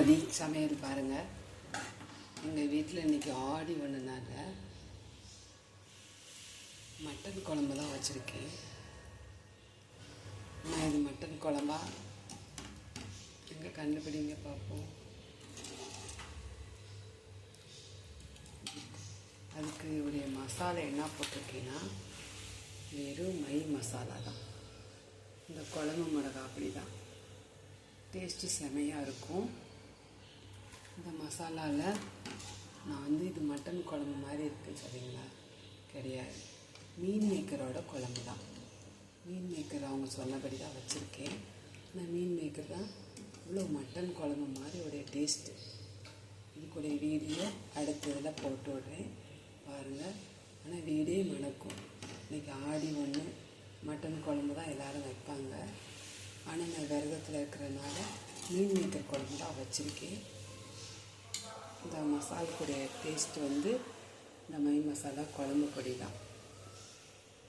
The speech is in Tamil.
மதி சமையல் பாருங்கள். எங்கள் வீட்டில் இன்றைக்கி ஆடி ஒன்றுனால மட்டன் குழம்பு தான் வச்சுருக்கேன். நான் இது மட்டன் குழம்பா எங்கே கண்டுபிடிங்க பார்ப்போம். அதுக்கு உடைய மசாலா என்ன போட்டிருக்கேன்னா வெறும் மை மசாலா தான். இந்த குழம்பு மிளகா அப்படி தான் டேஸ்ட்டு செமையாக இருக்கும். இந்த மசாலாவில் நான் இது மட்டன் குழம்பு மாதிரி இருக்குது சரிங்களா, கிடையாது. மீன் மேக்கரோட குழம்பு தான். மீன் மேக்கர் அவங்க சொன்னபடி தான் வச்சுருக்கேன். ஆனால் மீன் மேக்கர் தான் இவ்வளோ மட்டன் குழம்பு மாதிரி உடைய டேஸ்ட்டு. இதுக்குடைய வீடியோ அடுத்த இதில் போட்டு விடுறேன் பாருங்கள். ஆனால் வீடே மணக்கும். இன்றைக்கி ஆடி ஒன்று மட்டன் குழம்பு தான் எல்லோரும் வைப்பாங்க. ஆனால் நான் விரதத்தில் இருக்கிறனால மீன் மேக்கர் குழம்பு தான் வச்சுருக்கேன். இந்த மசாலாக்குடைய டேஸ்ட்டு இந்த மை மசாலா குழம்பு பொடி தான்.